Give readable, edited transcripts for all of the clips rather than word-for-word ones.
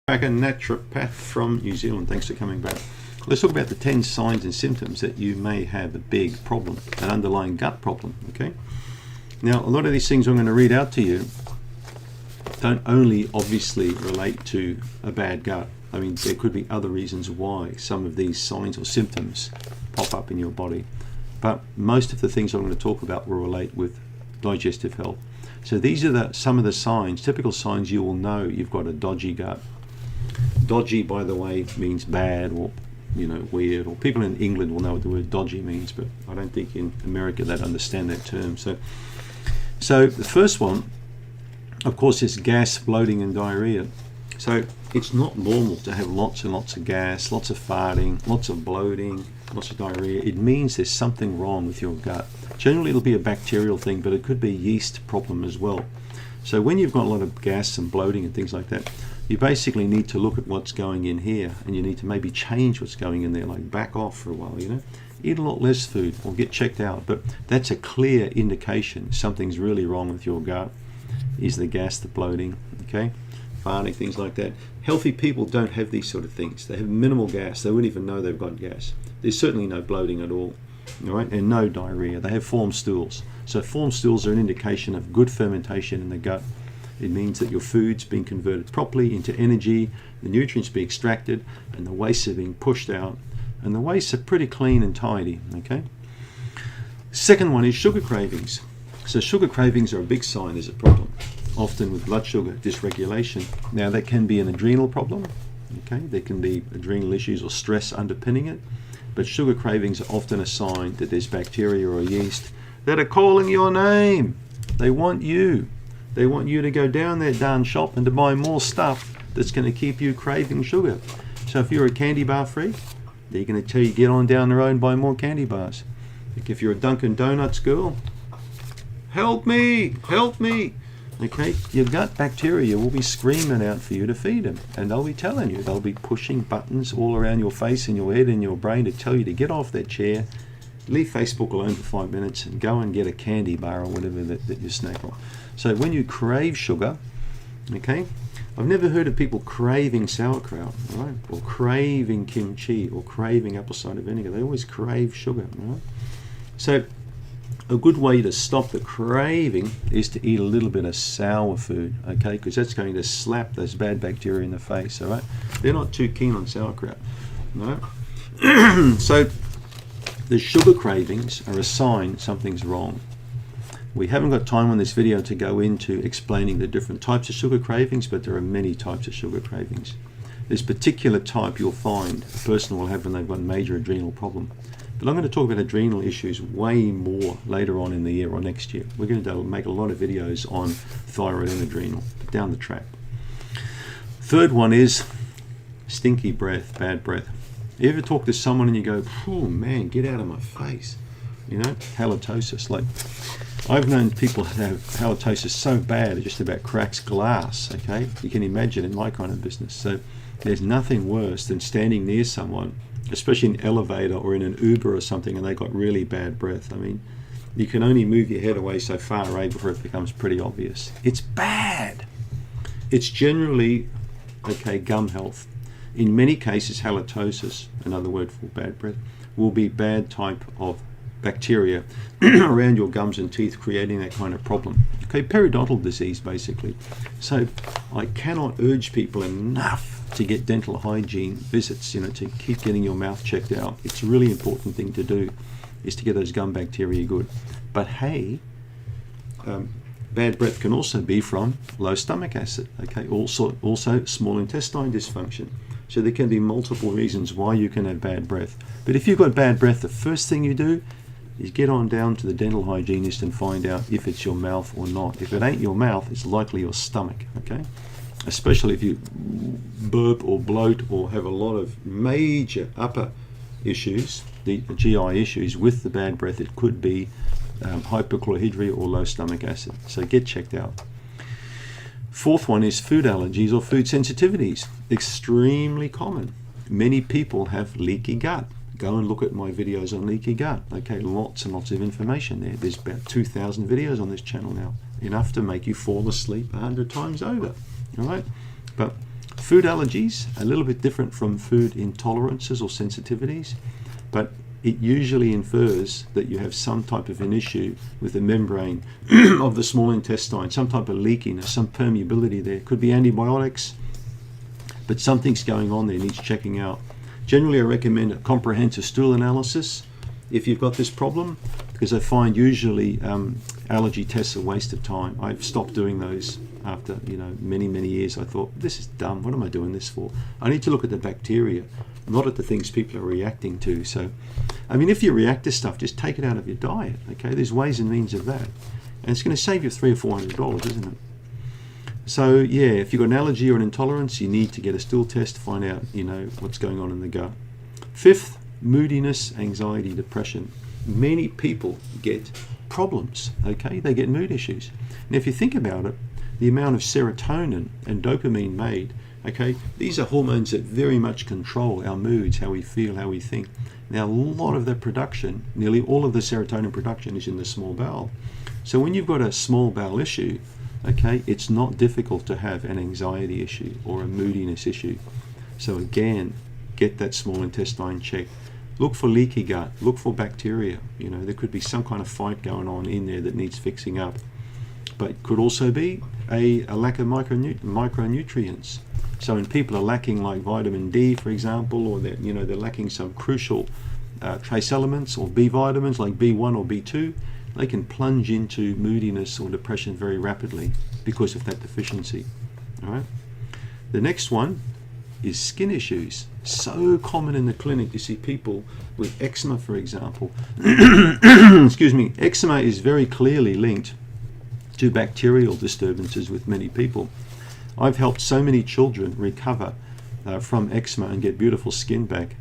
Back, a naturopath from New Zealand. Thanks for coming back. Let's talk about the 10 signs and symptoms that you may have a big problem, an underlying gut problem. Okay. Now, a lot of these things I'm going to read out to you don't only obviously relate to a bad gut. I mean, there could be other reasons why some of these signs or symptoms pop up in your body. But most of the things I'm going to talk about will relate with digestive health. So these are some of the signs, typical signs you will know you've got a dodgy gut. Dodgy, by the way, means bad or weird, or people in England will know what the word dodgy means, but I don't think in America they'd understand that term. So the first one, of course, is gas, bloating and diarrhea. So it's not normal to have lots and lots of gas, lots of farting, lots of bloating, lots of diarrhea. It means there's something wrong with your gut. Generally it'll be a bacterial thing, but it could be a yeast problem as well. So when you've got a lot of gas and bloating and things like that, you basically need to look at what's going in here, and you need to maybe change what's going in there, like back off for a while, eat a lot less food or get checked out. But that's a clear indication something's really wrong with your gut, is the gas, the bloating, okay, farting, things like that. Healthy people don't have these sort of things. They have minimal gas. They wouldn't even know they've got gas. There's certainly no bloating at all right, and no diarrhea. They have formed stools. So formed stools are an indication of good fermentation in the gut. It means that your food's being converted properly into energy, the nutrients being extracted, and the wastes are being pushed out. And the wastes are pretty clean and tidy, okay? Second one is sugar cravings. So sugar cravings are a big sign there's a problem, often with blood sugar dysregulation. Now that can be an adrenal problem, okay? There can be adrenal issues or stress underpinning it, but sugar cravings are often a sign that there's bacteria or yeast that are calling your name. They want you. They want you to go down their darn shop and to buy more stuff that's going to keep you craving sugar. So if you're a candy bar freak, they're going to tell you get on down the road and buy more candy bars. Like if you're a Dunkin' Donuts girl, help me, help me. Okay, your gut bacteria will be screaming out for you to feed them, and they'll be telling you, they'll be pushing buttons all around your face and your head and your brain to tell you to get off that chair, leave Facebook alone for 5 minutes and go and get a candy bar or whatever that you snack on. So when you crave sugar, okay, I've never heard of people craving sauerkraut, right? Or craving kimchi or craving apple cider vinegar. They always crave sugar, right? So a good way to stop the craving is to eat a little bit of sour food, okay? Because that's going to slap those bad bacteria in the face, all right? They're not too keen on sauerkraut, all right? So the sugar cravings are a sign something's wrong. We haven't got time on this video to go into explaining the different types of sugar cravings, but there are many types of sugar cravings. This particular type you'll find a person will have when they've got a major adrenal problem. But I'm going to talk about adrenal issues way more later on in the year or next year. We're going to make a lot of videos on thyroid and adrenal down the track. Third one is stinky breath, bad breath. You ever talk to someone and you go, oh man, get out of my face? Halitosis. Like, I've known people have halitosis so bad it just about cracks glass, okay? You can imagine in my kind of business. So there's nothing worse than standing near someone, especially in an elevator or in an Uber or something, and they got really bad breath. I mean, you can only move your head away so far, right, before it becomes pretty obvious. It's bad. It's generally, okay, gum health. In many cases, halitosis, another word for bad breath, will be bad type of bacteria around your gums and teeth, creating that kind of problem. Okay, periodontal disease basically. So I cannot urge people enough to get dental hygiene visits, to keep getting your mouth checked out. It's a really important thing to do, is to get those gum bacteria good. But hey, bad breath can also be from low stomach acid, okay, also small intestine dysfunction. So there can be multiple reasons why you can have bad breath. But if you've got bad breath, the first thing you do is get on down to the dental hygienist and find out if it's your mouth or not. If it ain't your mouth, it's likely your stomach, okay? Especially if you burp or bloat or have a lot of major upper issues, the GI issues with the bad breath. It could be hypochlorhydria or low stomach acid. So get checked out. Fourth one is food allergies or food sensitivities. Extremely common. Many people have leaky gut. Go and look at my videos on leaky gut. Okay, lots and lots of information there. There's about 2,000 videos on this channel now. Enough to make you fall asleep 100 times over. All right? But Food allergies, a little bit different from food intolerances or sensitivities, but it usually infers that you have some type of an issue with the membrane of the small intestine, some type of leakiness, some permeability there. Could be antibiotics, but something's going on there, needs checking out. Generally, I recommend a comprehensive stool analysis if you've got this problem, because I find usually allergy tests are a waste of time. I've stopped doing those after many years. I thought, this is dumb. What am I doing this for? I need to look at the bacteria, not at the things people are reacting to. So, I mean, if you react to stuff, just take it out of your diet. Okay, there's ways and means of that, and it's going to save you $300 or $400, isn't it? So yeah, if you've got an allergy or an intolerance, you need to get a stool test to find out, what's going on in the gut. Fifth, moodiness, anxiety, depression. Many people get problems, okay? They get mood issues. And if you think about it, the amount of serotonin and dopamine made, okay, these are hormones that very much control our moods, how we feel, how we think. Now, a lot of that production, nearly all of the serotonin production is in the small bowel. So when you've got a small bowel issue, okay, it's not difficult to have an anxiety issue or a moodiness issue. So again, get that small intestine checked. Look for leaky gut, look for bacteria. There could be some kind of fight going on in there that needs fixing up. But it could also be a lack of micronutrients. So when people are lacking like vitamin D, for example, or they're lacking some crucial trace elements or B vitamins like B1 or B2, they can plunge into moodiness or depression very rapidly because of that deficiency. All right. The next one is skin issues. So common in the clinic to see people with eczema, for example. Excuse me. Eczema is very clearly linked to bacterial disturbances with many people. I've helped so many children recover from eczema and get beautiful skin back,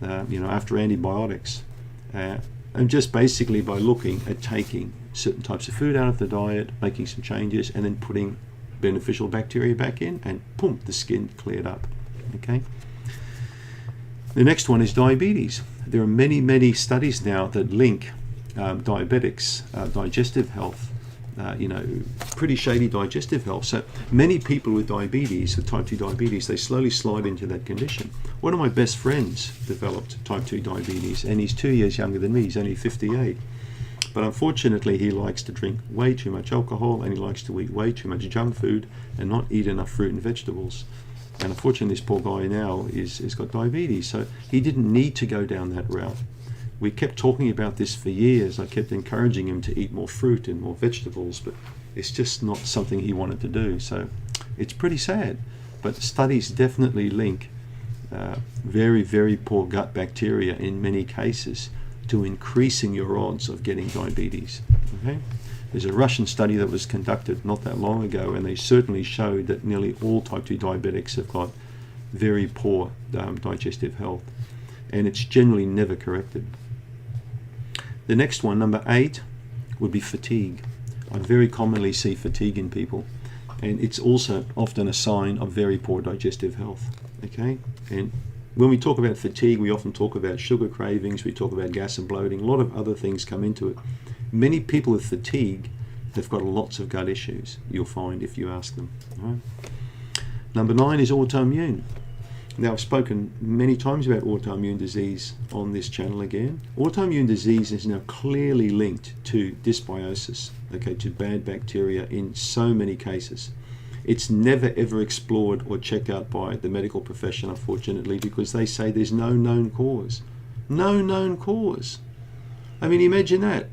after antibiotics. And just basically by looking at taking certain types of food out of the diet, making some changes, and then putting beneficial bacteria back in, and boom, the skin cleared up. Okay. The next one is diabetes. There are many studies now that link diabetics, digestive health, pretty shady digestive health. So many people with diabetes, with type 2 diabetes, they slowly slide into that condition. One of my best friends developed type 2 diabetes, and he's 2 years younger than me. He's only 58. But unfortunately, he likes to drink way too much alcohol, and he likes to eat way too much junk food and not eat enough fruit and vegetables. And unfortunately, this poor guy now is got diabetes. So he didn't need to go down that route. We kept talking about this for years. I kept encouraging him to eat more fruit and more vegetables, but it's just not something he wanted to do. So it's pretty sad. But studies definitely link very poor gut bacteria in many cases to increasing your odds of getting diabetes. Okay? There's a Russian study that was conducted not that long ago, and they certainly showed that nearly all type 2 diabetics have got very poor digestive health, and it's generally never corrected. The next one, number 8, would be fatigue. I very commonly see fatigue in people, and it's also often a sign of very poor digestive health. Okay, and when we talk about fatigue, we often talk about sugar cravings, we talk about gas and bloating, a lot of other things come into it. Many people with fatigue have got lots of gut issues, you'll find if you ask them. All right? Number 9 is autoimmune. Now, I've spoken many times about autoimmune disease on this channel again. Autoimmune disease is now clearly linked to dysbiosis, okay, to bad bacteria in so many cases. It's never ever explored or checked out by the medical profession, unfortunately, because they say there's no known cause. No known cause. I mean, imagine that.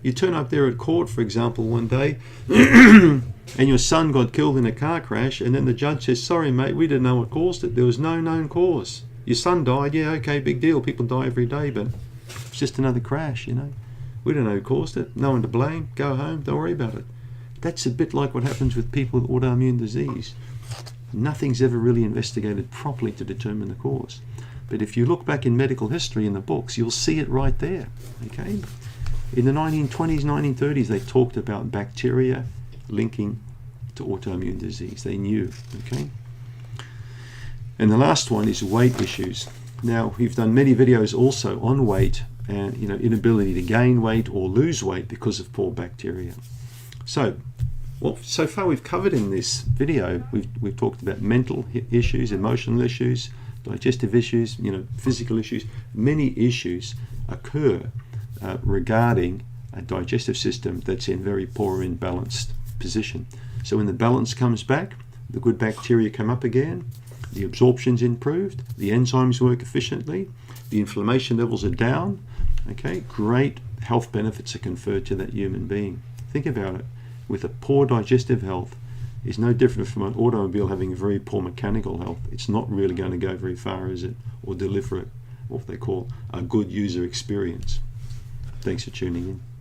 You turn up there at court, for example, one day, and your son got killed in a car crash, and then the judge says, sorry mate, we didn't know what caused it. There was no known cause. Your son died, yeah, okay, big deal. People die every day, but it's just another crash, We don't know who caused it. No one to blame. Go home, don't worry about it. That's a bit like what happens with people with autoimmune disease. Nothing's ever really investigated properly to determine the cause. But if you look back in medical history in the books, you'll see it right there, okay? In the 1920s, 1930s, they talked about bacteria linking to autoimmune disease. They knew, okay? And the last one is weight issues. Now, we've done many videos also on weight and inability to gain weight or lose weight because of poor bacteria. So, Well, so far we've covered in this video, we've talked about mental issues, emotional issues, digestive issues, physical issues. Many issues occur regarding a digestive system that's in very poor or imbalanced position. So when the balance comes back, the good bacteria come up again, the absorption's improved, the enzymes work efficiently, the inflammation levels are down. Okay, great health benefits are conferred to that human being. Think about it. With a poor digestive health, is no different from an automobile having a very poor mechanical health. It's not really going to go very far, is it? Or deliver what they call a good user experience. Thanks for tuning in.